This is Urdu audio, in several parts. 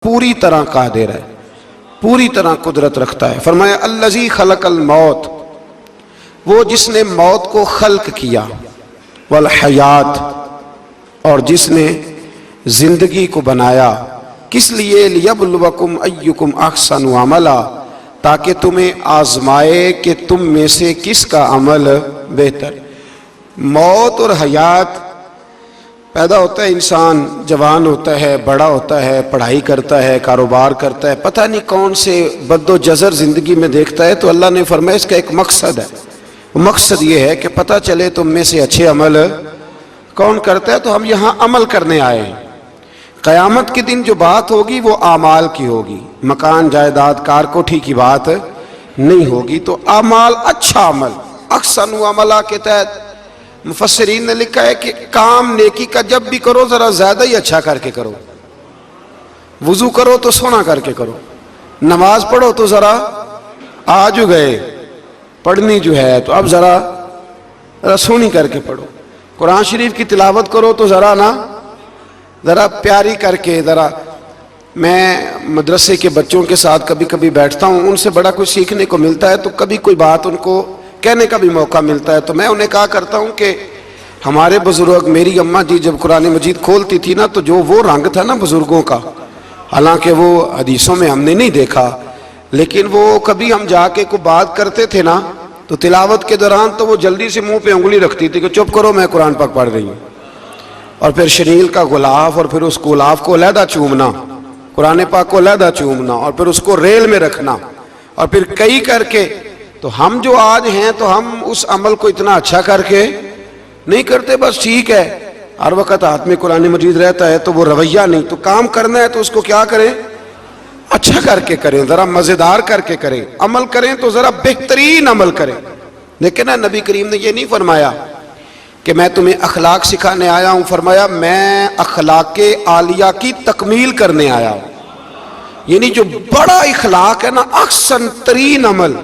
پوری طرح قادر ہے، پوری طرح قدرت رکھتا ہے۔ فرمایا الذی خلق الموت، وہ جس نے موت کو خلق کیا، والحیات، اور جس نے زندگی کو بنایا، کس لیے؟ لیبلوکم ایکم احسن عملا، تاکہ تمہیں آزمائے کہ تم میں سے کس کا عمل بہتر۔ موت اور حیات، پیدا ہوتا ہے انسان، جوان ہوتا ہے، بڑا ہوتا ہے، پڑھائی کرتا ہے، کاروبار کرتا ہے، پتہ نہیں کون سے بد و جزر زندگی میں دیکھتا ہے، تو اللہ نے فرمایا اس کا ایک مقصد ہے۔ مقصد یہ ہے کہ پتہ چلے تم میں سے اچھے عمل کون کرتا ہے، تو ہم یہاں عمل کرنے آئے ہیں۔ قیامت کے دن جو بات ہوگی وہ اعمال کی ہوگی، مکان جائیداد کار کوٹھی کی بات نہیں ہوگی، تو اعمال، اچھا عمل، احسن عملہ کے تحت مفسرین نے لکھا ہے کہ کام نیکی کا جب بھی کرو ذرا زیادہ ہی اچھا کر کے کرو۔ وضو کرو تو سونا کر کے کرو، نماز پڑھو تو ذرا آج گئے پڑھنی جو ہے تو اب ذرا سونی کر کے پڑھو۔ قرآن شریف کی تلاوت کرو تو ذرا پیاری کر کے، ذرا میں مدرسے کے بچوں کے ساتھ کبھی کبھی بیٹھتا ہوں، ان سے بڑا کچھ سیکھنے کو ملتا ہے، تو کبھی کوئی بات ان کو کہنے کا بھی موقع ملتا ہے، تو میں انہیں کہا کرتا ہوں کہ ہمارے بزرگ، میری اماں جی جب قرآن مجید کھولتی تھی نا، تو جو وہ رنگ تھا نا بزرگوں کا، حالانکہ وہ حدیثوں میں ہم نے نہیں دیکھا، لیکن وہ کبھی ہم جا کے کوئی بات کرتے تھے نا، تو تلاوت کے دوران تو وہ جلدی سے منہ پہ انگلی رکھتی تھی کہ چپ کرو میں قرآن پاک پڑھ رہی ہوں، اور پھر شنیل کا غلاف، اور پھر اس غلاف کو علیحدہ چومنا، قرآن پاک کو علیحدہ چومنا، اور پھر اس کو ریل میں رکھنا، اور پھر کئی کر کے۔ تو ہم جو آج ہیں تو ہم اس عمل کو اتنا اچھا کر کے نہیں کرتے، بس ٹھیک ہے ہر وقت ہاتھ میں قرآن مجید رہتا ہے تو وہ رویہ نہیں، تو کام کرنا ہے تو اس کو کیا کریں؟ اچھا کر کے کریں، ذرا مزیدار کر کے کریں، عمل کریں تو ذرا بہترین عمل کریں۔ لیکن نبی کریم نے یہ نہیں فرمایا کہ میں تمہیں اخلاق سکھانے آیا ہوں، فرمایا میں اخلاق عالیہ کی تکمیل کرنے آیا ہوں، یعنی جو بڑا اخلاق ہے نا، احسن ترین عمل،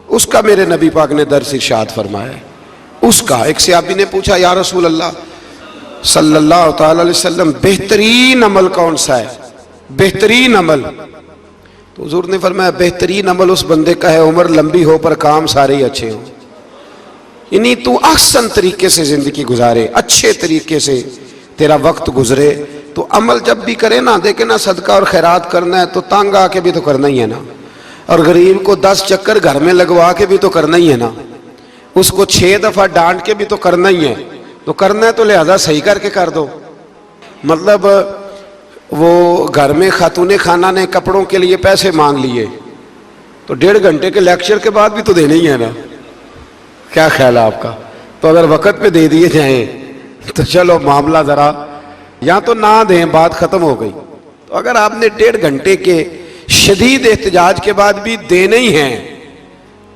اس کا میرے نبی پاک نے درس ارشاد فرمایا ہے۔ اس کا ایک صحابی نے پوچھا یا رسول اللہ صلی اللہ تعالی علیہ وسلم، بہترین عمل کون سا ہے؟ بہترین عمل؟ تو حضور نے فرمایا بہترین عمل اس بندے کا ہے عمر لمبی ہو پر کام سارے ہی اچھے ہوں، یعنی تو احسن طریقے سے زندگی گزارے، اچھے طریقے سے تیرا وقت گزرے۔ تو عمل جب بھی کرے نا، دیکھیں نا، صدقہ اور خیرات کرنا ہے تو تانگ آ کے بھی تو کرنا ہی ہے نا، اور غریب کو 10 چکر گھر میں لگوا کے بھی تو کرنا ہی ہے نا، اس کو 6 دفعہ ڈانٹ کے بھی تو کرنا ہی ہے، تو کرنا ہے تو لہذا صحیح کر کے کر دو۔ مطلب وہ گھر میں خاتون خانہ نے کپڑوں کے لیے پیسے مانگ لیے تو 1.5 گھنٹے کے لیکچر کے بعد بھی تو دینے ہی ہے نا، کیا خیال ہے آپ کا؟ تو اگر وقت پہ دے دیے جائیں تو چلو معاملہ ذرا، یا تو نہ دیں، بات ختم ہو گئی۔ تو اگر آپ نے 1.5 گھنٹے کے شدید احتجاج کے بعد بھی دینے ہی ہیں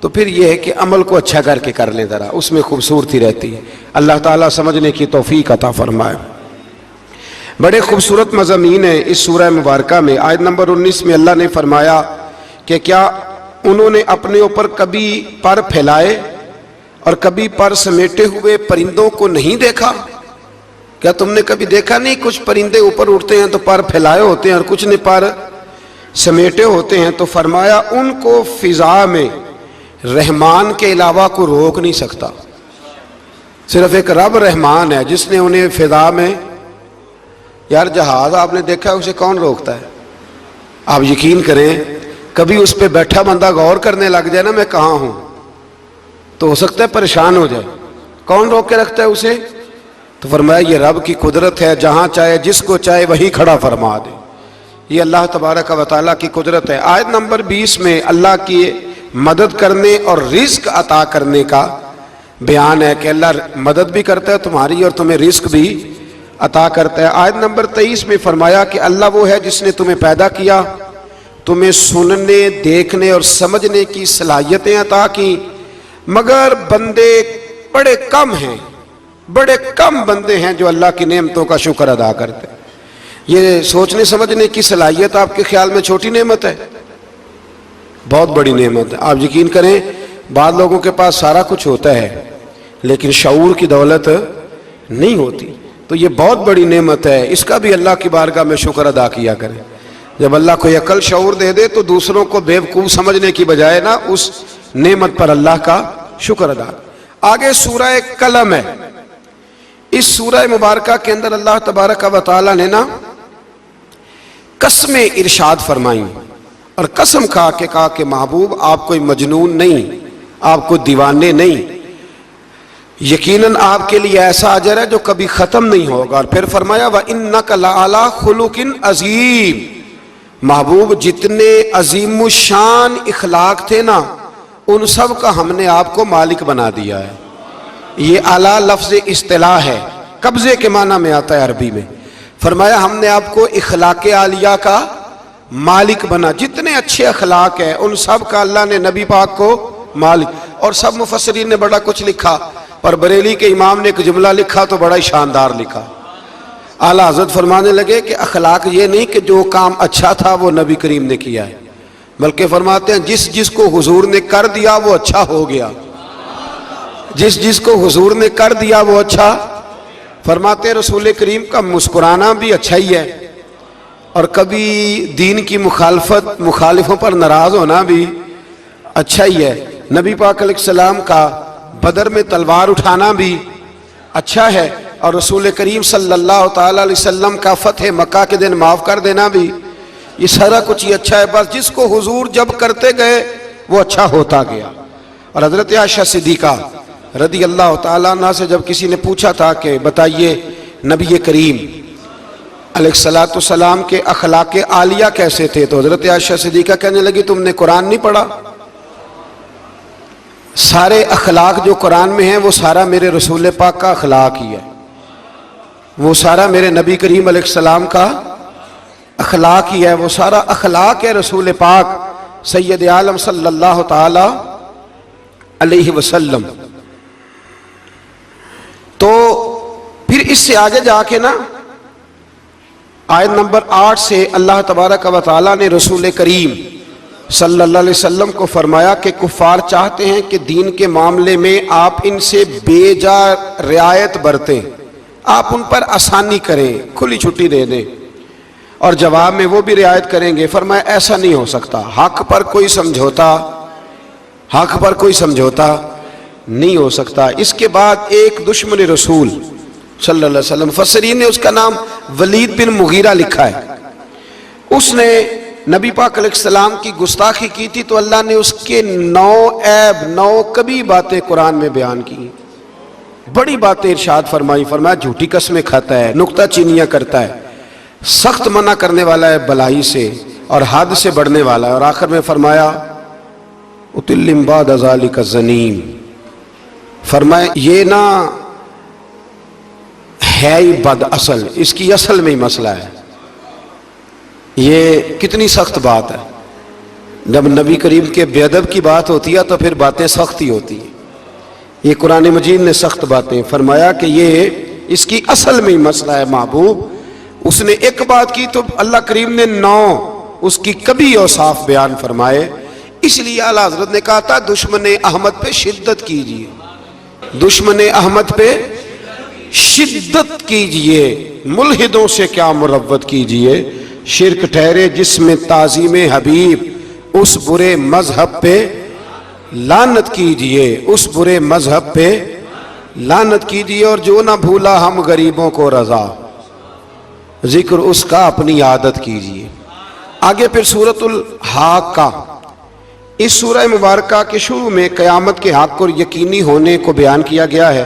تو پھر یہ ہے کہ عمل کو اچھا کر کے کر لیں، ذرا اس میں خوبصورتی رہتی ہے۔ اللہ تعالیٰ سمجھنے کی توفیق عطا فرمائے۔ بڑے خوبصورت مضامین ہیں اس سورہ مبارکہ میں۔ آیت نمبر 19 میں اللہ نے فرمایا کہ کیا انہوں نے اپنے اوپر کبھی پر پھیلائے اور کبھی پر سمیٹے ہوئے پرندوں کو نہیں دیکھا؟ کیا تم نے کبھی دیکھا نہیں کچھ پرندے اوپر اڑتے ہیں تو پر پھیلائے ہوتے ہیں اور کچھ نے پر سمیٹے ہوتے ہیں؟ تو فرمایا ان کو فضا میں رحمان کے علاوہ کو روک نہیں سکتا، صرف ایک رب رحمان ہے جس نے انہیں فضا میں، یار جہاز آپ نے دیکھا ہے اسے کون روکتا ہے؟ آپ یقین کریں کبھی اس پہ بیٹھا بندہ غور کرنے لگ جائے نا میں کہاں ہوں، تو ہو سکتا ہے پریشان ہو جائے، کون روک کے رکھتا ہے اسے؟ تو فرمایا یہ رب کی قدرت ہے، جہاں چاہے جس کو چاہے وہی کھڑا فرما دے، یہ اللہ تبارک و تعالیٰ کی قدرت ہے۔ آیت نمبر 20 میں اللہ کی مدد کرنے اور رزق عطا کرنے کا بیان ہے کہ اللہ مدد بھی کرتا ہے تمہاری اور تمہیں رزق بھی عطا کرتا ہے۔ آیت نمبر 23 میں فرمایا کہ اللہ وہ ہے جس نے تمہیں پیدا کیا، تمہیں سننے، دیکھنے اور سمجھنے کی صلاحیتیں عطا کی، مگر بندے بڑے کم ہیں، بڑے کم بندے ہیں جو اللہ کی نعمتوں کا شکر ادا کرتے ہیں۔ یہ سوچنے سمجھنے کی صلاحیت آپ کے خیال میں چھوٹی نعمت ہے؟ بہت بڑی نعمت ہے۔ آپ یقین کریں بعض لوگوں کے پاس سارا کچھ ہوتا ہے لیکن شعور کی دولت نہیں ہوتی، تو یہ بہت بڑی نعمت ہے، اس کا بھی اللہ کی بارگاہ میں شکر ادا کیا کریں۔ جب اللہ کوئی عقل شعور دے دے تو دوسروں کو بیوقوف سمجھنے کی بجائے نا اس نعمت پر اللہ کا شکر ادا۔ آگے سورہ قلم ہے، اس سورہ مبارکہ کے اندر اللہ تبارک و تعالی نے نا قسمیں ارشاد فرمائیں اور قسم کھا کے کہا کہ محبوب آپ کوئی مجنون نہیں، آپ کو دیوانے نہیں، یقیناً آپ کے لیے ایسا اجر ہے جو کبھی ختم نہیں ہوگا۔ اور پھر فرمایا وَإِنَّكَ لَعَلَىٰ خُلُقٍ عَظِيمٍ، محبوب جتنے عظیم الشان اخلاق تھے نا ان سب کا ہم نے آپ کو مالک بنا دیا ہے۔ یہ اعلیٰ لفظ اصطلاح ہے، قبضے کے معنی میں آتا ہے عربی میں۔ فرمایا ہم نے آپ کو اخلاق عالیہ کا مالک بنا، جتنے اچھے اخلاق ہیں ان سب کا اللہ نے نبی پاک کو مالک۔ اور سب مفسرین نے بڑا کچھ لکھا، پر بریلی کے امام نے ایک جملہ لکھا تو بڑا ہی شاندار لکھا۔ اعلیٰ حضرت فرمانے لگے کہ اخلاق یہ نہیں کہ جو کام اچھا تھا وہ نبی کریم نے کیا ہے، بلکہ فرماتے ہیں جس جس کو حضور نے کر دیا وہ اچھا ہو گیا، جس جس کو حضور نے کر دیا وہ اچھا۔ فرماتے ہیں رسول کریم کا مسکرانا بھی اچھا ہی ہے، اور کبھی دین کی مخالفوں پر ناراض ہونا بھی اچھا ہی ہے۔ نبی پاک علیہ السلام کا بدر میں تلوار اٹھانا بھی اچھا ہے، اور رسول کریم صلی اللہ تعالی علیہ وسلم کا فتح مکہ کے دن معاف کر دینا بھی، یہ سارا کچھ ہی اچھا ہے۔ بس جس کو حضور جب کرتے گئے وہ اچھا ہوتا گیا۔ اور حضرت عائشہ صدیقہ رضی اللہ تعالیٰ عنہ سے جب کسی نے پوچھا تھا کہ بتائیے نبی کریم علیہ السلام کے اخلاق عالیہ کیسے تھے، تو حضرت عائشہ صدیقہ کہنے لگی تم نے قرآن نہیں پڑھا؟ سارے اخلاق جو قرآن میں ہیں وہ سارا میرے رسول پاک کا اخلاق ہی ہے، وہ سارا میرے نبی کریم علیہ السلام کا اخلاق ہی ہے، وہ سارا اخلاق ہے رسول پاک سید عالم صلی اللہ تعالی علیہ وسلم۔ تو پھر اس سے آگے جا کے نا آیت نمبر 8 سے اللہ تبارک و تعالی نے رسول کریم صلی اللہ علیہ وسلم کو فرمایا کہ کفار چاہتے ہیں کہ دین کے معاملے میں آپ ان سے بے جا رعایت برتیں، آپ ان پر آسانی کریں، کھلی چھٹی دے دیں، اور جواب میں وہ بھی رعایت کریں گے۔ فرمایا ایسا نہیں ہو سکتا، حق پر کوئی سمجھوتا نہیں ہو سکتا۔ اس کے بعد ایک دشمن رسول صلی اللہ علیہ وسلم، مفسرین نے اس کا نام ولید بن مغیرہ لکھا ہے، اس نے نبی پاک علیہ السلام کی گستاخی کی تھی، تو اللہ نے اس کے 9 کبھی باتیں قرآن میں بیان کی، بڑی باتیں ارشاد فرمایا جھوٹی قسمیں کھاتا ہے، نکتہ چینیاں کرتا ہے، سخت منع کرنے والا ہے بلائی سے اور حد سے بڑھنے والا ہے، اور آخر میں فرمایا اتلم بعد ذالک الزنیم، فرمایا یہ نہ ہے ہی بد اصل، اس کی اصل میں ہی مسئلہ ہے۔ یہ کتنی سخت بات ہے، جب نبی کریم کے بے ادب کی بات ہوتی ہے تو پھر باتیں سخت ہی ہوتی ہیں۔ یہ قرآن مجید نے سخت باتیں فرمایا کہ یہ اس کی اصل میں ہی مسئلہ ہے محبوب۔ اس نے ایک بات کی تو اللہ کریم نے 9 اس کی کبھی اوصاف بیان فرمائے، اس لیے اعلیٰ حضرت نے کہا تھا دشمن احمد پہ شدت کیجئے، دشمن احمد پہ شدت کیجئے، ملحدوں سے کیا مروت کیجئے، شرک ٹھہرے جس میں تعظیم حبیب، اس برے مذہب پہ لعنت کیجئے، اس برے مذہب پہ لعنت کیجئے، اور جو نہ بھولا ہم غریبوں کو رضا، ذکر اس کا اپنی عادت کیجئے۔ آگے پھر سورۃ الحاقہ، اس سورہ مبارکہ کے شروع میں قیامت کے حق اور یقینی ہونے کو بیان کیا گیا ہے،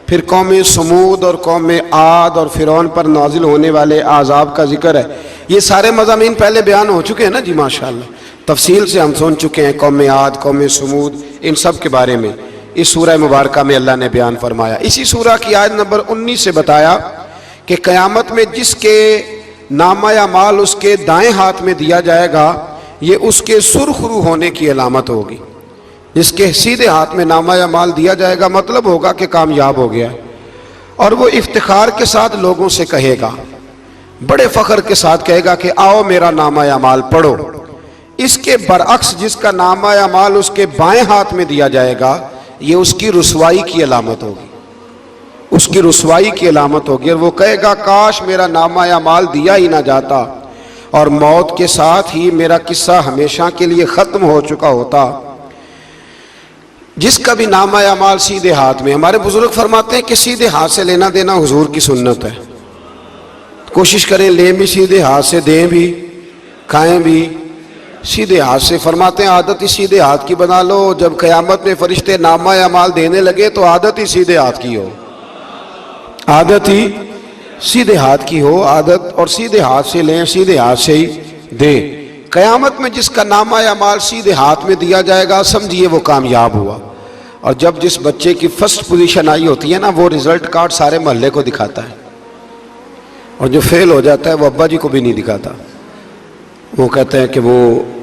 پھر قوم سمود اور قوم عاد اور فرعون پر نازل ہونے والے عذاب کا ذکر ہے۔ یہ سارے مضامین پہلے بیان ہو چکے ہیں نا جی، ماشاءاللہ تفصیل سے ہم سن چکے ہیں، قوم عاد، قوم سمود، ان سب کے بارے میں اس سورہ مبارکہ میں اللہ نے بیان فرمایا۔ اسی سورہ کی آیت نمبر 19 سے بتایا کہ قیامت میں جس کے نامہ اعمال اس کے دائیں ہاتھ میں دیا جائے گا، یہ اس کے سرخ رو ہونے کی علامت ہوگی۔ جس کے سیدھے ہاتھ میں نامہ اعمال دیا جائے گا مطلب ہوگا کہ کامیاب ہو گیا، اور وہ افتخار کے ساتھ لوگوں سے کہے گا، بڑے فخر کے ساتھ کہے گا کہ آؤ میرا نامہ اعمال پڑھو۔ اس کے برعکس جس کا نامہ اعمال اس کے بائیں ہاتھ میں دیا جائے گا، یہ اس کی رسوائی کی علامت ہوگی، اس کی رسوائی کی علامت ہوگی، اور وہ کہے گا کاش میرا نامہ اعمال دیا ہی نہ جاتا، اور موت کے ساتھ ہی میرا قصہ ہمیشہ کے لیے ختم ہو چکا ہوتا، جس کا بھی نامہ اعمال سیدھے ہاتھ میں۔ ہمارے بزرگ فرماتے ہیں کہ سیدھے ہاتھ سے لینا دینا حضور کی سنت ہے، کوشش کریں لیں بھی سیدھے ہاتھ سے، دیں بھی، کھائیں بھی سیدھے ہاتھ سے۔ فرماتے ہیں عادت ہی سیدھے ہاتھ کی بنا لو، جب قیامت میں فرشتے نامہ اعمال دینے لگے تو عادت ہی سیدھے ہاتھ کی ہو، عادت ہی سیدھے ہاتھ کی ہو، عادت، اور سیدھے ہاتھ سے لیں، سیدھے ہاتھ سے ہی دیں۔ قیامت میں جس کا نامہ اعمال سیدھے ہاتھ میں دیا جائے گا سمجھیے وہ کامیاب ہوا۔ اور جب جس بچے کی فرسٹ پوزیشن آئی ہوتی ہے نا، وہ رزلٹ کارڈ سارے محلے کو دکھاتا ہے، اور جو فیل ہو جاتا ہے وہ ابا جی کو بھی نہیں دکھاتا، وہ کہتے ہیں کہ وہ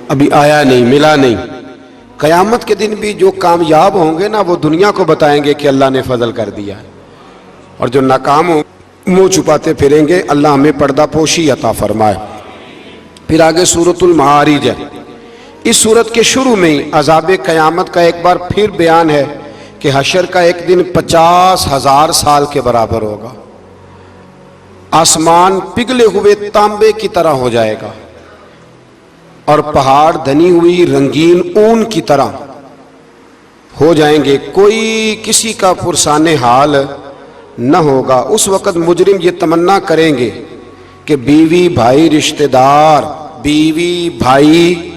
ابھی آیا نہیں، ملا نہیں۔ قیامت کے دن بھی جو کامیاب ہوں گے نا وہ دنیا کو بتائیں گے کہ اللہ نے فضل کر دیا، اور جو ناکام ہوں منہ چھپاتے پھریں گے۔ اللہ ہمیں پردہ پوشی عطا فرمائے۔ پھر آگے سورۃ المعارج ہے۔ اس سورت کے شروع میں ہی عذاب قیامت کا ایک بار پھر بیان ہے کہ حشر کا ایک دن 50,000 سال کے برابر ہوگا، آسمان پگھلے ہوئے تانبے کی طرح ہو جائے گا، اور پہاڑ دھنی ہوئی رنگین اون کی طرح ہو جائیں گے، کوئی کسی کا پرسان حال نہ ہوگا۔ اس وقت مجرم یہ تمنا کریں گے کہ بیوی بھائی رشتہ دار، بیوی بھائی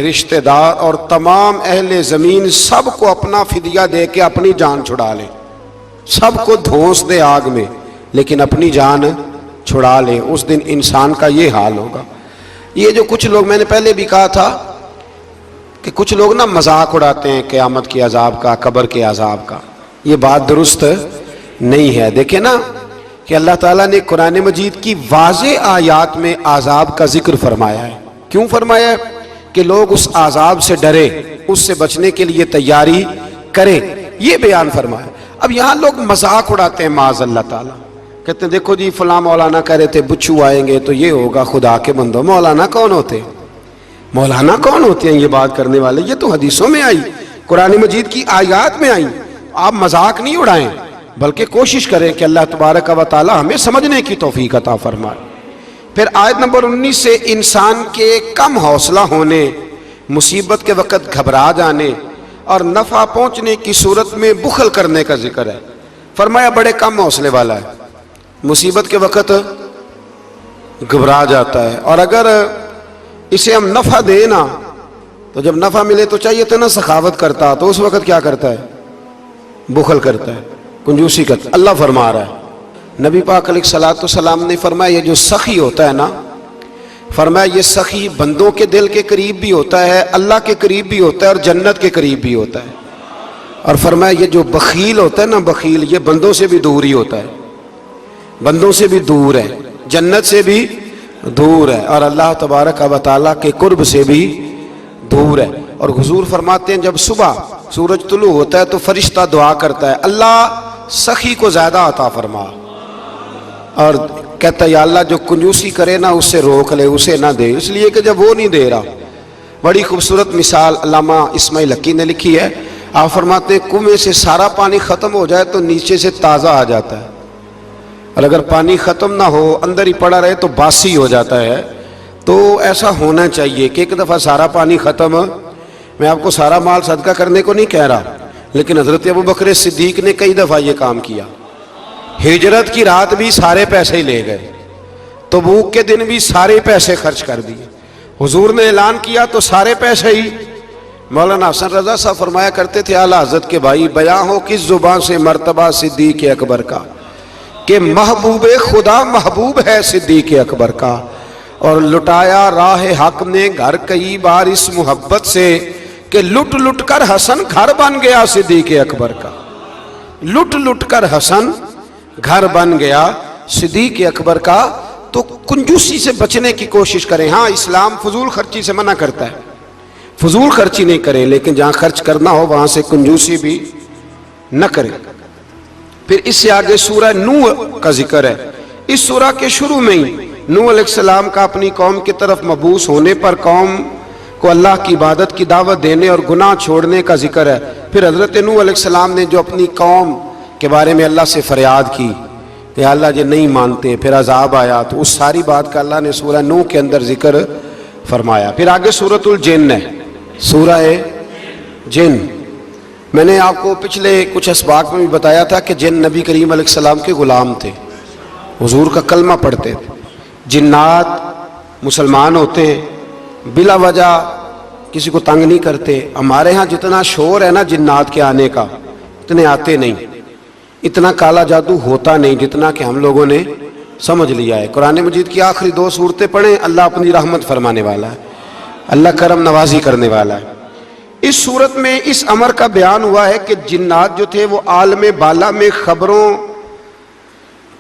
رشتہ دار اور تمام اہل زمین سب کو اپنا فدیہ دے کے اپنی جان چھڑا لیں، سب کو دھونس دے آگ میں لیکن اپنی جان چھڑا لیں۔ اس دن انسان کا یہ حال ہوگا۔ یہ جو کچھ لوگ، میں نے پہلے بھی کہا تھا کہ کچھ لوگ نا مذاق اڑاتے ہیں قیامت کے عذاب کا، قبر کے عذاب کا، یہ بات درست نہیں ہے۔ دیکھیں نا کہ اللہ تعالیٰ نے قرآن مجید کی واضح آیات میں عذاب کا ذکر فرمایا ہے۔ کیوں فرمایا ہے؟ کہ لوگ اس عذاب سے ڈرے، اس سے بچنے کے لیے تیاری کریں، یہ بیان فرمایا۔ اب یہاں لوگ مذاق اڑاتے ہیں معاذ اللہ تعالیٰ، کہتے ہیں دیکھو جی فلاں مولانا کہہ رہے تھے بچھو آئیں گے تو یہ ہوگا۔ خدا کے بندو، مولانا کون ہوتے ہیں؟ مولانا کون ہوتے ہیں یہ بات کرنے والے؟ یہ تو حدیثوں میں آئی، قرآن مجید کی آیات میں آئی۔ آپ مذاق نہیں اڑائیں بلکہ کوشش کریں کہ اللہ تبارک و تعالی ہمیں سمجھنے کی توفیق عطا فرمائے۔ پھر آیت نمبر 19 سے انسان کے کم حوصلہ ہونے، مصیبت کے وقت گھبرا جانے اور نفع پہنچنے کی صورت میں بخل کرنے کا ذکر ہے۔ فرمایا بڑے کم حوصلے والا ہے، مصیبت کے وقت گھبرا جاتا ہے، اور اگر اسے ہم نفع دیں نا تو جب نفع ملے تو چاہیے تھا نا سخاوت کرتا، تو اس وقت کیا کرتا ہے؟ بخل کرتا ہے، کنجوسی کرتا ہے۔ اللہ فرما رہا ہے، نبی پاک علیہ الصلوۃ والسلام نے فرمایا یہ جو سخی ہوتا ہے نا، فرمایا یہ سخی بندوں کے دل کے قریب بھی ہوتا ہے، اللہ کے قریب بھی ہوتا ہے اور جنت کے قریب بھی ہوتا ہے۔ اور فرمایا یہ جو بخیل ہوتا ہے نا، بخیل یہ بندوں سے بھی دور ہی ہوتا ہے، بندوں سے بھی دور ہے، جنت سے بھی دور ہے، اور اللہ تبارک و تعالیٰ کے قرب سے بھی دور ہے۔ اور حضور فرماتے ہیں جب صبح سورج طلوع ہوتا ہے تو فرشتہ دعا کرتا ہے اللہ سخی کو زیادہ عطا فرما، اور کہتا ہے یا اللہ جو کنجوسی کرے نا اس سے روک لے، اسے نہ دے، اس لیے کہ جب وہ نہیں دے رہا۔ بڑی خوبصورت مثال علامہ اسماعیل حقی نے لکھی ہے۔ آپ فرماتے ہیں کنویں سے سارا پانی ختم ہو جائے تو نیچے سے تازہ آ جاتا ہے، اور اگر پانی ختم نہ ہو اندر ہی پڑا رہے تو باسی ہو جاتا ہے۔ تو ایسا ہونا چاہیے کہ ایک دفعہ سارا پانی ختم، میں آپ کو سارا مال صدقہ کرنے کو نہیں کہہ رہا، لیکن حضرت ابوبکر صدیق نے کئی دفعہ یہ کام کیا۔ ہجرت کی رات بھی سارے پیسے ہی لے گئے، تبوک کے دن بھی سارے پیسے خرچ کر دیے، حضور نے اعلان کیا تو سارے پیسے ہی۔ مولانا حسن رضا صاحب فرمایا کرتے تھے اعلیٰ حضرت کے بھائی، بیاں ہو کس زبان سے مرتبہ صدیق اکبر کا کہ محبوب خدا محبوب ہے صدیق اکبر کا، اور لٹایا راہ حق نے گھر کئی بار اس محبت سے کہ لٹ لٹ کر حسن گھر بن گیا صدیق اکبر کا، لٹ لٹ کر حسن گھر بن گیا صدیق اکبر کا۔ تو کنجوسی سے بچنے کی کوشش کریں۔ ہاں اسلام فضول خرچی سے منع کرتا ہے، فضول خرچی نہیں کریں، لیکن جہاں خرچ کرنا ہو وہاں سے کنجوسی بھی نہ کریں۔ پھر اس سے آگے سورہ نوح کا ذکر ہے۔ اس سورہ کے شروع میں ہی نوح علیہ السلام کا اپنی قوم کی طرف مبعوث ہونے پر قوم کو اللہ کی عبادت کی دعوت دینے اور گناہ چھوڑنے کا ذکر ہے۔ پھر حضرت نوح علیہ السلام نے جو اپنی قوم کے بارے میں اللہ سے فریاد کی کہ اللہ جی نہیں مانتے، پھر عذاب آیا، تو اس ساری بات کا اللہ نے سورہ نوح کے اندر ذکر فرمایا۔ پھر آگے سورۃ الجن ہے، سورہ جن۔ میں نے آپ کو پچھلے کچھ اسباق میں بھی بتایا تھا کہ جن نبی کریم علیہ السلام کے غلام تھے، حضور کا کلمہ پڑھتے تھے۔ جنات مسلمان ہوتے ہیں، بلا وجہ کسی کو تنگ نہیں کرتے۔ ہمارے ہاں جتنا شور ہے نا جنات کے آنے کا، اتنے آتے نہیں، اتنا کالا جادو ہوتا نہیں جتنا کہ ہم لوگوں نے سمجھ لیا ہے۔ قرآن مجید کی آخری 2 سورتیں پڑھیں، اللہ اپنی رحمت فرمانے والا ہے، اللہ کرم نوازی کرنے والا ہے۔ اس صورت میں اس امر کا بیان ہوا ہے کہ جنات جو تھے وہ عالم بالا میں خبروں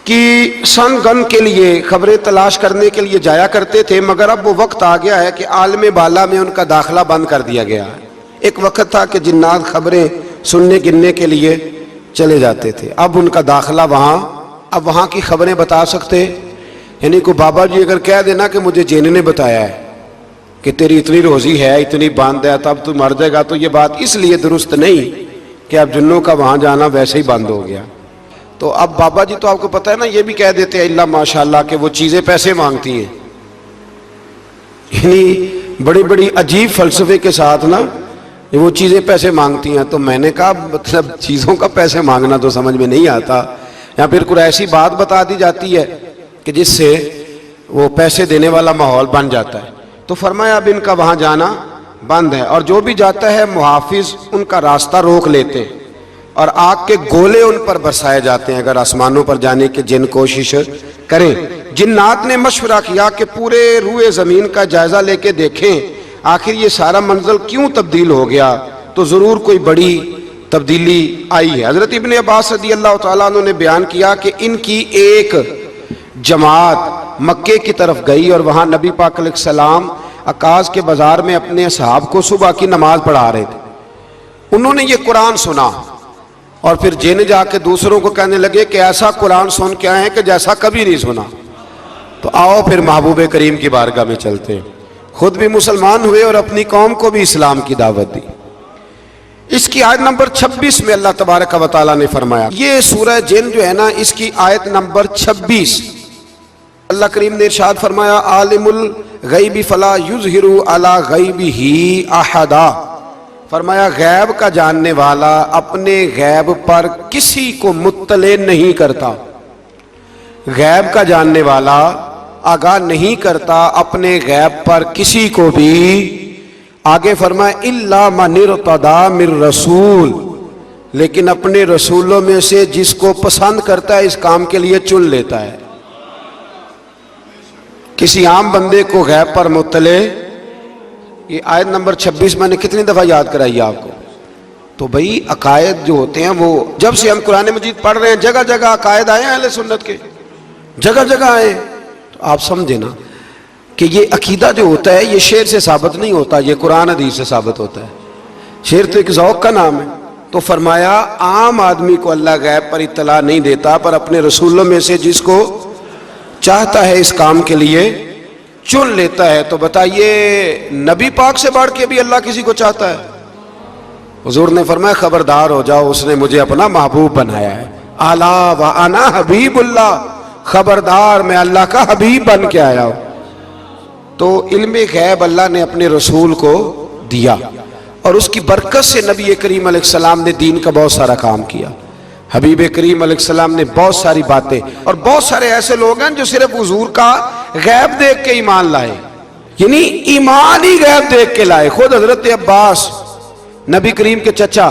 کی سن گن کے لیے، خبریں تلاش کرنے کے لیے جایا کرتے تھے، مگر اب وہ وقت آ گیا ہے کہ عالم بالا میں ان کا داخلہ بند کر دیا گیا ہے۔ ایک وقت تھا کہ جنات خبریں سننے گننے کے لیے چلے جاتے تھے، اب ان کا داخلہ اب وہاں کی خبریں بتا سکتے، یعنی کوئی بابا جی اگر کہہ دینا کہ مجھے جن نے بتایا ہے کہ تیری اتنی روزی ہے، اتنی باندھ ہے، تب تو مر جائے گا، تو یہ بات اس لیے درست نہیں کہ اب جنوں کا وہاں جانا ویسے ہی بند ہو گیا۔ تو اب بابا جی تو آپ کو پتہ ہے نا، یہ بھی کہہ دیتے ہیں اللہ ماشاءاللہ کہ وہ چیزیں پیسے مانگتی ہیں، یعنی بڑی بڑی عجیب فلسفے کے ساتھ نا وہ چیزیں پیسے مانگتی ہیں۔ تو میں نے کہا مطلب چیزوں کا پیسے مانگنا تو سمجھ میں نہیں آتا، یا پھر کوئی ایسی بات بتا دی جاتی ہے کہ جس سے وہ پیسے دینے والا ماحول بن جاتا ہے۔ تو فرمایا اب ان کا وہاں جانا بند ہے، اور جو بھی جاتا ہے محافظ ان کا راستہ روک لیتے ہیں، اور آگ کے گولے ان پر برسائے جاتے ہیں اگر آسمانوں پر جانے کی جن کوشش کریں۔ جنات نے مشورہ کیا کہ پورے روئے زمین کا جائزہ لے کے دیکھیں آخر یہ سارا منزل کیوں تبدیل ہو گیا، تو ضرور کوئی بڑی تبدیلی آئی ہے۔ حضرت ابن عباس رضی اللہ تعالیٰ عنہ نے بیان کیا کہ ان کی ایک جماعت مکے کی طرف گئی، اور وہاں نبی پاک علیہ السلام عکاظ کے بازار میں اپنے اصحاب کو صبح کی نماز پڑھا رہے تھے۔ انہوں نے یہ قرآن سنا، اور پھر جن جا کے دوسروں کو کہنے لگے کہ ایسا قرآن سن کے آئے ہیں کہ جیسا کبھی نہیں سنا۔ تو آؤ پھر محبوب کریم کی بارگاہ میں چلتے ہیں، خود بھی مسلمان ہوئے اور اپنی قوم کو بھی اسلام کی دعوت دی۔ اس کی آیت نمبر 26 میں اللہ تبارک و تعالیٰ نے فرمایا، یہ سورہ جن جو ہے نا، اس کی آیت نمبر 26، اللہ کریم نے ارشاد فرمایا عالم الغیب فلا یظہر علی غیبہ احدا، فرمایا غیب کا جاننے والا اپنے غیب پر کسی کو مطلع نہیں کرتا، غیب کا جاننے والا آگاہ نہیں کرتا اپنے غیب پر کسی کو بھی۔ آگے فرمایا الا من ارتضی من رسول، لیکن اپنے رسولوں میں سے جس کو پسند کرتا ہے اس کام کے لیے چن لیتا ہے۔ کسی عام بندے کو غیب پر مطلع، یہ آیت نمبر 26 میں نے کتنی دفعہ یاد کرائی آپ کو؟ تو بھئی عقائد جو ہوتے ہیں وہ جب سے ہم قرآن مجید پڑھ رہے ہیں جگہ جگہ عقائد آئے ہیں اہل سنت کے، جگہ جگہ آئے ہیں، تو آپ سمجھیں نا کہ یہ عقیدہ جو ہوتا ہے یہ شعر سے ثابت نہیں ہوتا، یہ قرآن حدیث سے ثابت ہوتا ہے۔ شعر تو ایک ذوق کا نام ہے۔ تو فرمایا عام آدمی کو اللہ غیب پر اطلاع نہیں دیتا، پر اپنے رسولوں میں سے جس کو چاہتا ہے اس کام کے لیے چن لیتا ہے۔ تو بتائیے نبی پاک سے بڑھ کے بھی اللہ کسی کو چاہتا ہے؟ حضور نے فرمایا خبردار ہو جاؤ، اس نے مجھے اپنا محبوب بنایا ہے، الا وانا حبیب اللہ، خبردار میں اللہ کا حبیب بن کے آیا ہوں۔ تو علم غیب اللہ نے اپنے رسول کو دیا، اور اس کی برکت سے نبی کریم علیہ السلام نے دین کا بہت سارا کام کیا۔ حبیب کریم علیہ السلام نے بہت ساری باتیں، اور بہت سارے ایسے لوگ ہیں جو صرف حضور کا غیب دیکھ کے ایمان لائے، یعنی ایمان ہی غیب دیکھ کے لائے۔ خود حضرت عباس نبی کریم کے چچا،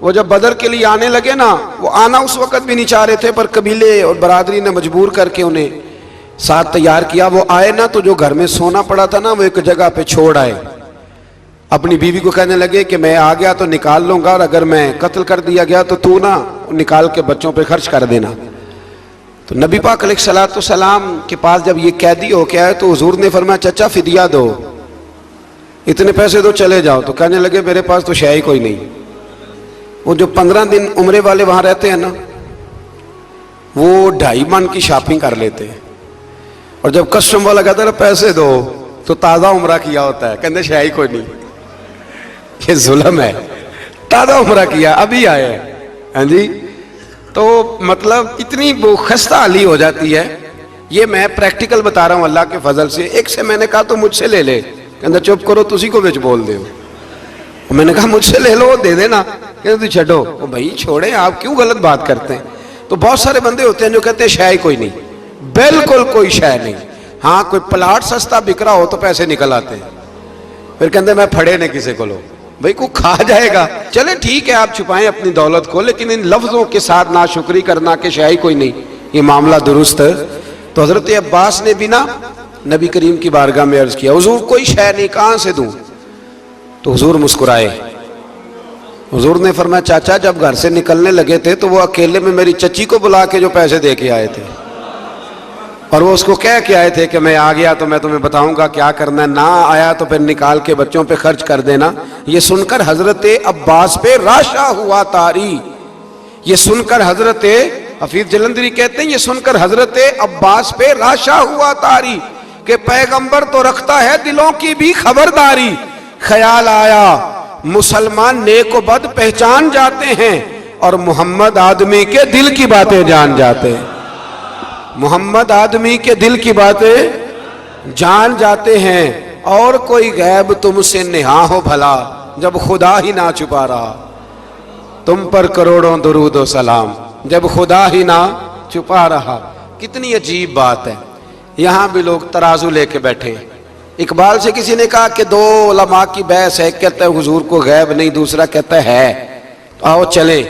وہ جب بدر کے لیے آنے لگے نا، وہ آنا اس وقت بھی نہیں چاہ رہے تھے، پر قبیلے اور برادری نے مجبور کر کے انہیں ساتھ تیار کیا۔ وہ آئے نا تو جو گھر میں سونا پڑا تھا نا وہ ایک جگہ پہ چھوڑ آئے، اپنی بیوی کو کہنے لگے کہ میں آ گیا تو نکال لوں گا، اور اگر میں قتل کر دیا گیا تو تو نا نکال کے بچوں پہ خرچ کر دینا۔ تو نبی پاک علیہ السلام کے پاس جب یہ قیدی ہو کے آئے تو حضور نے فرمایا چچا فدیہ دو، اتنے پیسے دو، چلے جاؤ۔ تو کہنے لگے میرے پاس تو شے ہی کوئی نہیں۔ وہ جو 15 دن عمرے والے وہاں رہتے ہیں نا، وہ 2.5 من کی شاپنگ کر لیتے ہیں، اور جب کسٹم والا کہتا ہے پیسے دو تو تازہ عمرہ کیا ہوتا ہے، کہتے شے ہی کوئی نہیں۔ یہ ظلم ہے، تازہ عمرہ کیا ابھی آئے ہیں، ہاں جی۔ تو مطلب اتنی وہ خستہ حالی ہو جاتی ہے. یہ میں پریکٹیکل بتا رہا ہوں اللہ کے فضل سے. ایک سے میں نے کہا تو مجھ سے لے لے, کہتا چپ کرو تسی کو بچ بول دے. میں نے کہا مجھ سے لے لو دے دینا, کہتے تو چھڈو. بھائی چھوڑیں, آپ کیوں غلط بات کرتے ہیں. تو بہت سارے بندے ہوتے ہیں جو کہتے ہیں شے ہی کوئی نہیں, بالکل کوئی شے نہیں. ہاں کوئی پلاٹ سستا بک رہا ہو تو پیسے نکل آتے ہیں, پھر کہتے ہیں میں پھڑے نہیں کسی کو لو. بھائی کو کھا جائے گا, چلے ٹھیک ہے آپ چھپائیں اپنی دولت کو, لیکن ان لفظوں کے ساتھ ناشکری کرنا کہ شے ہی کوئی نہیں, یہ معاملہ درست ہے. تو حضرت عباس نے بھی نا نبی کریم کی بارگاہ میں عرض کیا, حضور کوئی شے نہیں, کہاں سے دوں؟ تو حضور مسکرائے. حضور نے فرمایا چاچا جب گھر سے نکلنے لگے تھے تو وہ اکیلے میں میری چچی کو بلا کے جو پیسے دے کے آئے تھے, اور وہ اس کو کہہ کے آئے تھے کہ میں آ گیا تو میں تمہیں بتاؤں گا کیا کرنا ہے, نہ آیا تو پھر نکال کے بچوں پہ خرچ کر دینا. یہ سن کر حضرت عباس پہ راشا ہوا طاری. یہ سن کر حضرت حفیظ جلندری کہتے ہیں یہ سن کر حضرت عباس پہ راشا ہوا طاری کہ پیغمبر تو رکھتا ہے دلوں کی بھی خبرداری. خیال آیا مسلمان نیک و بد پہچان جاتے ہیں اور محمد آدمی کے دل کی باتیں جان جاتے ہیں. محمد آدمی کے دل کی باتیں جان جاتے ہیں, اور کوئی غیب تم سے نہا ہو بھلا جب خدا ہی نہ چھپا رہا. تم پر کروڑوں درود و سلام جب خدا ہی نہ چھپا رہا. کتنی عجیب بات ہے. یہاں بھی لوگ ترازو لے کے بیٹھے ہیں. اقبال سے کسی نے کہا کہ دو علماء کی بحث ہے, کہتا ہے حضور کو غیب نہیں, دوسرا کہتا ہے آؤ چلیں.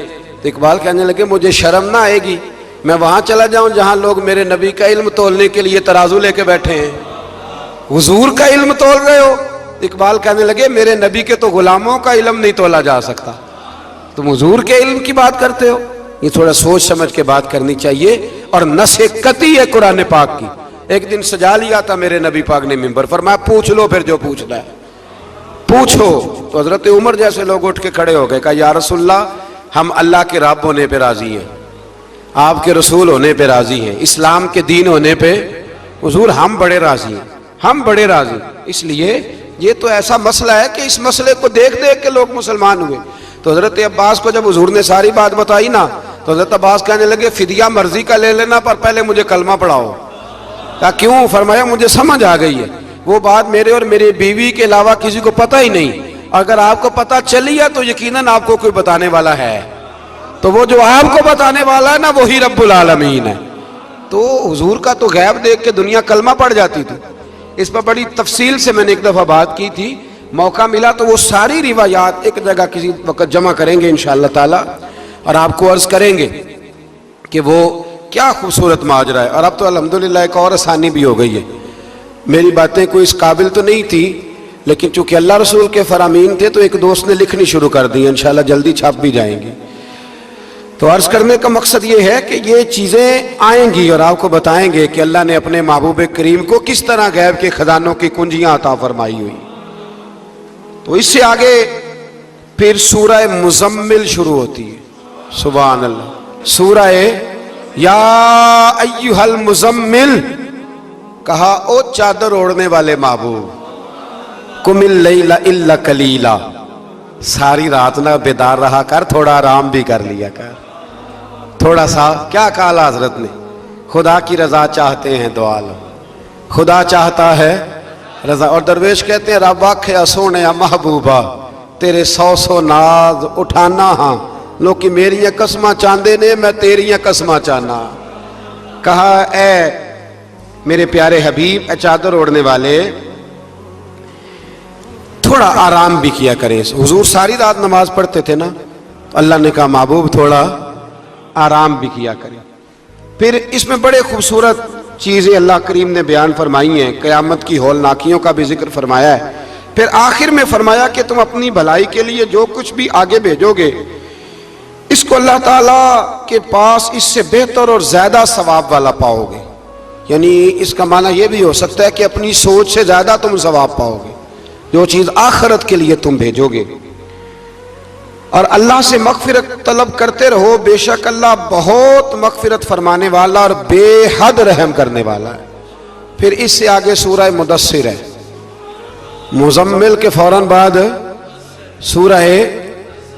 تو اقبال کہنے لگے مجھے شرم نہ آئے گی میں وہاں چلا جاؤں جہاں لوگ میرے نبی کا علم تولنے کے لیے ترازو لے کے بیٹھے ہیں, حضور کا علم تول رہے ہو. اقبال کہنے لگے میرے نبی کے تو غلاموں کا علم نہیں تولا جا سکتا, تم حضور کے علم کی بات کرتے ہو. یہ تھوڑا سوچ سمجھ کے بات کرنی چاہیے. اور نص قطعی ہے قرآن پاک کی. ایک دن سجا لیا تھا میرے نبی پاک نے ممبر, فرمایا پوچھ لو پھر جو پوچھنا ہے پوچھو. تو حضرت عمر جیسے لوگ اٹھ کے کھڑے ہو گئے, کہا یا رسول اللہ ہم اللہ کے رب ہونے پہ راضی ہیں, آپ کے رسول ہونے پہ راضی ہیں, اسلام کے دین ہونے پہ حضور ہم بڑے راضی ہیں, ہم بڑے راضی. اس لیے یہ تو ایسا مسئلہ ہے کہ اس مسئلے کو دیکھ دیکھ کے لوگ مسلمان ہوئے. تو حضرت عباس کو جب حضور نے ساری بات بتائی نا تو حضرت عباس کہنے لگے فدیہ مرضی کا لے لینا پر پہلے مجھے کلمہ پڑھاؤ. کہا کیوں؟ فرمایا مجھے سمجھ آ گئی ہے, وہ بات میرے اور میری بیوی کے علاوہ کسی کو پتہ ہی نہیں, اگر آپ کو پتہ چلی ہے تو یقیناً آپ کو کوئی بتانے والا ہے, تو وہ جو آپ کو بتانے والا ہے نا وہی رب العالمین ہے. تو حضور کا تو غیب دیکھ کے دنیا کلمہ پڑھ جاتی تھی. اس پر بڑی تفصیل سے میں نے ایک دفعہ بات کی تھی, موقع ملا تو وہ ساری روایات ایک جگہ کسی وقت جمع کریں گے انشاءاللہ تعالی, اور آپ کو عرض کریں گے کہ وہ کیا خوبصورت ماجرا ہے. اور اب تو الحمدللہ ایک اور آسانی بھی ہو گئی ہے. میری باتیں کوئی اس قابل تو نہیں تھی, لیکن چونکہ اللہ رسول کے فرامین تھے تو ایک دوست نے لکھنی شروع کر دی, انشاءاللہ جلدی چھاپ بھی جائیں گی. تو عرض کرنے کا مقصد یہ ہے کہ یہ چیزیں آئیں گی اور آپ کو بتائیں گے کہ اللہ نے اپنے محبوب کریم کو کس طرح غیب کے خزانوں کی کنجیاں عطا فرمائی ہوئی. تو اس سے آگے پھر سورہ مزمل شروع ہوتی ہے. سبحان اللہ. سورہ یا ایھا المزمل, کہا او چادر اوڑھنے والے محبوب, قم اللیل الا قلیلا, ساری رات نہ بیدار رہا کر, تھوڑا آرام بھی کر لیا کر, تھوڑا سا. کیا کہا حضرت نے؟ خدا کی رضا چاہتے ہیں دعا لو, خدا چاہتا ہے رضا. اور درویش کہتے ہیں رب آکھیا سونے محبوبہ تیرے 100 ناز اٹھانا ہاں, لوکی میریاں قسماں چاندے نے میں تیریاں قسماں چاہنا. کہا اے میرے پیارے حبیب, اے چادر اوڑھنے والے, تھوڑا آرام بھی کیا کریں. حضور ساری رات نماز پڑھتے تھے نا, اللہ نے کہا محبوب تھوڑا آرام بھی کیا کریں. پھر اس میں بڑے خوبصورت چیزیں اللہ کریم نے بیان فرمائی ہیں, قیامت کی ہولناکیوں کا بھی ذکر فرمایا ہے. پھر آخر میں فرمایا کہ تم اپنی بھلائی کے لیے جو کچھ بھی آگے بھیجو گے اس کو اللہ تعالیٰ کے پاس اس سے بہتر اور زیادہ ثواب والا پاؤ گے. یعنی اس کا معنی یہ بھی ہو سکتا ہے کہ اپنی سوچ سے زیادہ تم ثواب پاؤ گے جو چیز آخرت کے لیے تم بھیجو گے. اور اللہ سے مغفرت طلب کرتے رہو, بے شک اللہ بہت مغفرت فرمانے والا اور بے حد رحم کرنے والا ہے. پھر اس سے آگے سورہ مدثر ہے, مزمل کے فوراً بعد سورہ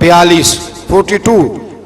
42, 42,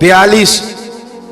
42,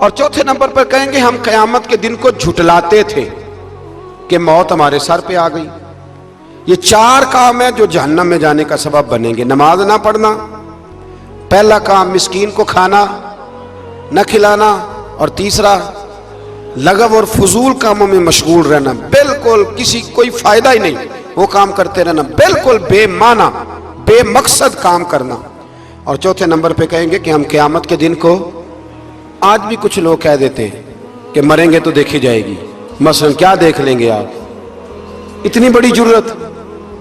اور چوتھے نمبر پر کہیں گے ہم قیامت کے دن کو جھٹلاتے تھے کہ موت ہمارے سر پہ آ گئی۔ یہ 4 کام ہیں جو جہنم میں جانے کا سبب بنیں گے۔ نماز نہ پڑھنا، پہلا کام مسکین کو کھانا نہ کھلانا، اور تیسرا لغو اور فضول کاموں میں مشغول رہنا، بالکل کوئی فائدہ ہی نہیں وہ کام کرتے رہنا، بالکل بے معنی بے مقصد کام کرنا۔ اور چوتھے نمبر پہ کہیں گے کہ ہم قیامت کے دن کو، آج بھی کچھ لوگ کہہ دیتے ہیں کہ مریں گے تو دیکھی جائے گی، مثلا کیا دیکھ لیں گے آپ؟ اتنی بڑی جرت،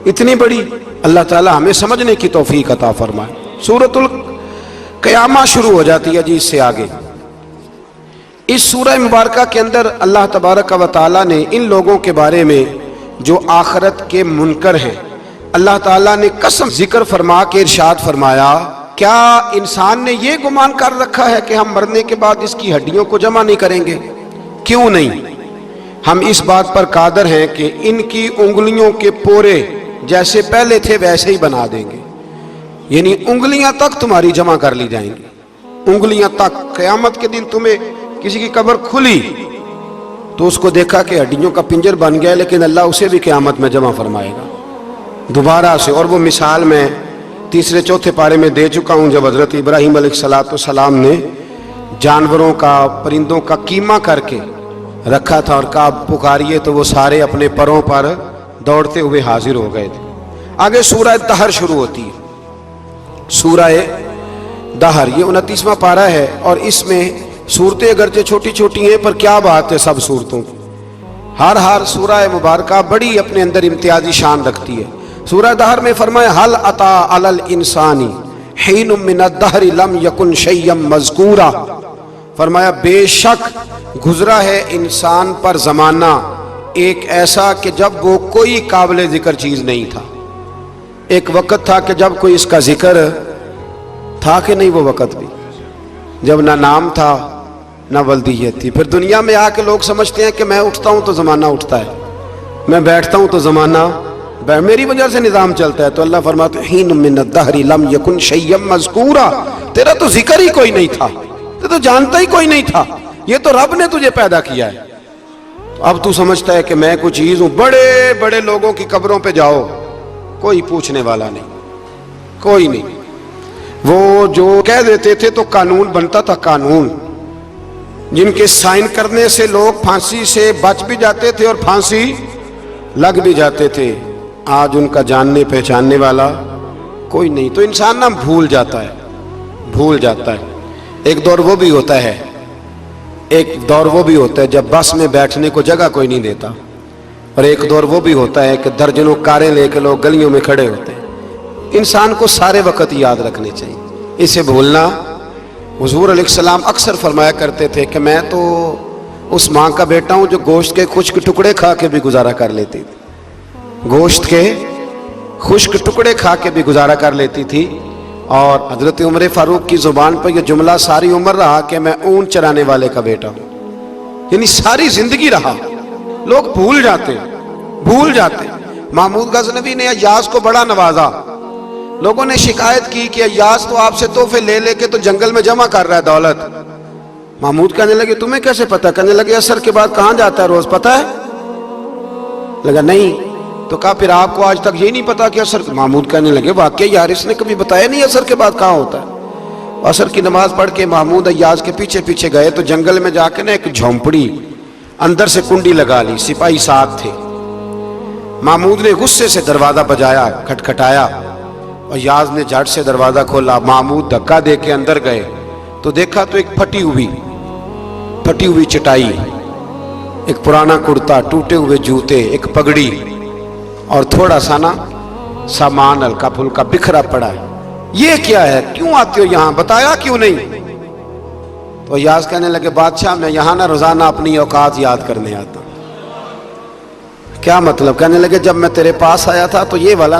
اتنی بڑی، اللہ تعالی ہمیں سمجھنے کی توفیق عطا فرمائے۔ سورۃ القیامہ شروع ہو جاتی ہے جی اس سے آگے۔ اس سورہ مبارکہ کے اندر اللہ تبارک و تعالیٰ نے ان لوگوں کے بارے میں جو آخرت کے منکر ہیں، اللہ تعالیٰ نے قسم ذکر فرما کے ارشاد فرمایا، کیا انسان نے یہ گمان کر رکھا ہے کہ ہم مرنے کے بعد اس کی ہڈیوں کو جمع نہیں کریں گے؟ کیوں نہیں؟ ہم اس بات پر قادر ہیں کہ ان کی انگلیوں کے پورے جیسے پہلے تھے ویسے ہی بنا دیں گے، یعنی انگلیاں تک تمہاری جمع کر لی جائیں گی، انگلیاں تک۔ قیامت کے دن تمہیں کسی کی قبر کھلی تو اس کو دیکھا کہ ہڈیوں کا پنجر بن گیا، لیکن اللہ اسے بھی قیامت میں جمع فرمائے گا دوبارہ سے۔ اور وہ مثال میں تیسرے چوتھے پارے میں دے چکا ہوں، جب حضرت ابراہیم علیہ السلام نے جانوروں کا، پرندوں کا قیمہ کر کے رکھا تھا اور کہا پکاریے، تو وہ سارے اپنے پروں پر دوڑتے ہوئے حاضر ہو گئے تھے۔ آگے سورہ دہر شروع ہوتی ہے، سورہ دہر، یہ 29واں پارہ ہے، اور اس میں صورتیں اگرچہ چھوٹی چھوٹی ہیں پر کیا بات ہے سب صورتوں کی، ہر سورہ مبارکہ بڑی اپنے اندر امتیازی شان رکھتی ہے۔ سورہ دہر میں فرمایا حل اتی علی الانسان حین من الدہر لم یکن شیئا مذکورا، فرمایا بے شک گزرا ہے انسان پر زمانہ ایک ایسا کہ جب وہ کوئی قابل ذکر چیز نہیں تھا۔ ایک وقت تھا کہ جب کوئی اس کا ذکر تھا کہ نہیں، وہ وقت بھی جب نہ نام تھا نہ ولدیت تھی۔ پھر دنیا میں آ کے لوگ سمجھتے ہیں کہ میں اٹھتا ہوں تو زمانہ اٹھتا ہے، میں بیٹھتا ہوں تو زمانہ میری وجہ سے نظام چلتا ہے۔ تو اللہ فرماتے ہیں حین من الدہر لم یکن شیئا مذکورا، تیرا تو ذکر ہی کوئی نہیں تھا، تو جانتا ہی کوئی نہیں تھا، یہ تو رب نے تجھے پیدا کیا ہے۔ اب تو سمجھتا ہے کہ میں کوئی چیز ہوں۔ بڑے بڑے لوگوں کی قبروں پہ جاؤ، کوئی پوچھنے والا نہیں، کوئی نہیں۔ وہ جو کہہ دیتے تھے تو قانون بنتا تھا، قانون جن کے سائن کرنے سے لوگ پھانسی سے بچ بھی جاتے تھے اور پھانسی لگ بھی جاتے تھے، آج ان کا جاننے پہچاننے والا کوئی نہیں۔ تو انسان نا بھول جاتا ہے۔ ایک دور وہ بھی ہوتا ہے جب بس میں بیٹھنے کو جگہ کوئی نہیں دیتا، اور ایک دور وہ بھی ہوتا ہے کہ درجنوں کاریں لے کے لوگ گلیوں میں کھڑے ہوتے ہیں۔ انسان کو سارے وقت یاد رکھنے چاہیے، اسے بھولنا۔ حضور علیہ السلام اکثر فرمایا کرتے تھے کہ میں تو اس ماں کا بیٹا ہوں جو گوشت کے خشک ٹکڑے کھا کے بھی گزارا کر لیتی تھی، گوشت کے خشک ٹکڑے کھا کے بھی گزارا کر لیتی تھی۔ اور حضرت عمر فاروق کی زبان پر یہ جملہ ساری عمر رہا کہ میں اونٹ چرانے والے کا بیٹا ہوں، یعنی ساری زندگی رہا۔ لوگ بھول جاتے۔ محمود غزنوی نے ایاز کو بڑا نوازا، لوگوں نے شکایت کی کہ ایاز تو آپ سے تحفے لے لے کے تو جنگل میں جمع کر رہا ہے دولت۔ محمود کہنے لگے تمہیں کیسے پتا؟ کہنے لگے عصر کے بعد کہاں جاتا ہے روز، پتا ہے؟ لگا نہیں، تو کہا پھر آپ کو آج تک یہ نہیں پتا کہ عصر؟ محمود کہنے لگے واقعی یار اس نے کبھی بتایا نہیں عصر کے بعد کہاں ہوتا ہے۔ عصر کی نماز پڑھ کے محمود ایاز کے پیچھے پیچھے گئے تو جنگل میں جا کے نا ایک جھونپڑی اندر سے کنڈی لگا لی، سپاہی ساتھ تھے۔ محمود نے غصے سے دروازہ بجایا، کھٹکھٹایا، اور ایاز نے جھٹ سے دروازہ کھولا۔ محمود دھکا دے کے اندر گئے تو دیکھا تو ایک پھٹی ہوئی چٹائی، ایک پرانا کرتا، ٹوٹے ہوئے جوتے، ایک پگڑی اور تھوڑا سا نا سامان ہلکا پھلکا بکھرا پڑا ہے۔ یہ کیا ہے؟ کیوں آتے ہو یہاں؟ بتایا کیوں نہیں؟ تو ایاز کہنے لگے بادشاہ میں یہاں نا روزانہ اپنی اوقات یاد کرنے آتا ہوں۔ کیا مطلب؟ کہنے لگے جب میں تیرے پاس آیا تھا تو یہ والا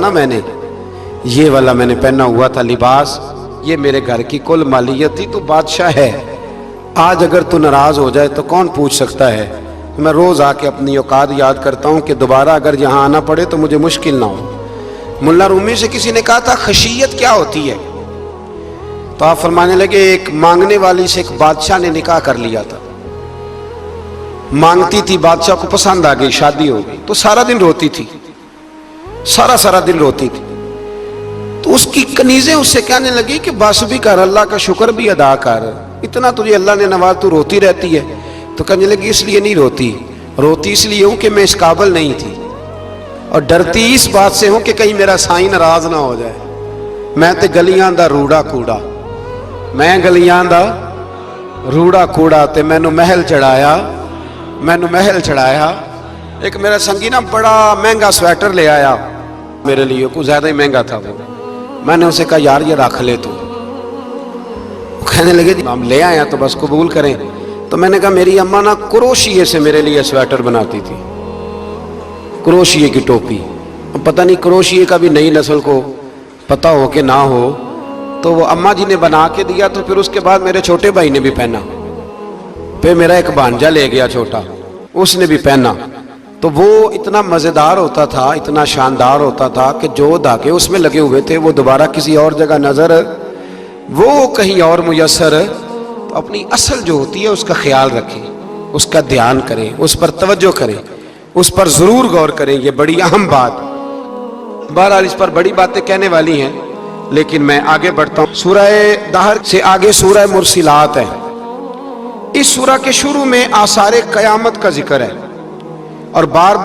میں نے پہنا ہوا تھا لباس، یہ میرے گھر کی کل مالیت تھی، تو بادشاہ ہے، آج اگر تو ناراض ہو جائے تو کون پوچھ سکتا ہے؟ میں روز آ کے اپنی اوقات یاد کرتا ہوں کہ دوبارہ اگر یہاں آنا پڑے تو مجھے مشکل نہ ہو۔ ملا رومی سے کسی نے کہا تھا خشیت کیا ہوتی ہے؟ تو آپ فرمانے لگے ایک مانگنے والی سے ایک بادشاہ نے نکاح کر لیا تھا، مانگتی تھی، بادشاہ کو پسند آ گئی، شادی ہو گئی، تو سارا دن روتی تھی، سارا دن روتی تھی۔ تو اس کی کنیزیں اس سے کہنے لگی کہ بس بھی کر، اللہ کا شکر بھی ادا کر، اتنا تجھے اللہ نے نواز، تو روتی رہتی ہے۔ تو کہنے لگی اس لیے نہیں روتی، روتی اس لیے ہوں کہ میں اس قابل نہیں تھی، اور ڈرتی اس بات سے ہوں کہ کہیں میرا سائیں ناراض نہ ہو جائے۔ میں تے گلیاں دا روڑا کوڑا، میں گلیاں دا روڑا کوڑا تے مینوں محل چڑھایا، مینوں محل چڑھایا۔ ایک میرا سنگی نا بڑا مہنگا سویٹر لے آیا میرے لیے، کچھ زیادہ ہی مہنگا تھا وہ۔ میں نے اسے کہا یار یہ رکھ لے تو، وہ کہنے لگے ہم لے آئے تو بس قبول کریں۔ تو میں نے کہا میری اماں نا کروشیے سے میرے لیے سویٹر بناتی تھی، کروشیے کی ٹوپی، پتہ نہیں کروشیے کا بھی نئی نسل کو پتہ ہو کہ نہ ہو، تو وہ اماں جی نے بنا کے دیا، تو پھر اس کے بعد میرے چھوٹے بھائی نے بھی پہنا، پھر میرا ایک بھانجا لے گیا چھوٹا، اس نے بھی پہنا۔ تو وہ اتنا مزیدار ہوتا تھا، اتنا شاندار ہوتا تھا کہ جو دھاگے اس میں لگے ہوئے تھے وہ دوبارہ کسی اور جگہ نظر، وہ کہیں اور میسر۔ تو اپنی اصل جو ہوتی ہے اس کا خیال رکھیں، اس کا دھیان کریں، اس پر توجہ کریں، اس پر ضرور غور کریں، یہ بڑی اہم بات۔ بہرحال اس پر بڑی باتیں کہنے والی ہیں، لیکن میں آگے بڑھتا ہوں۔ سورہ دہر سے آگے سورہ مرسلات ہے۔ اس سورہ کے شروع میں آثار قیامت کا ذکر ہے، اور بار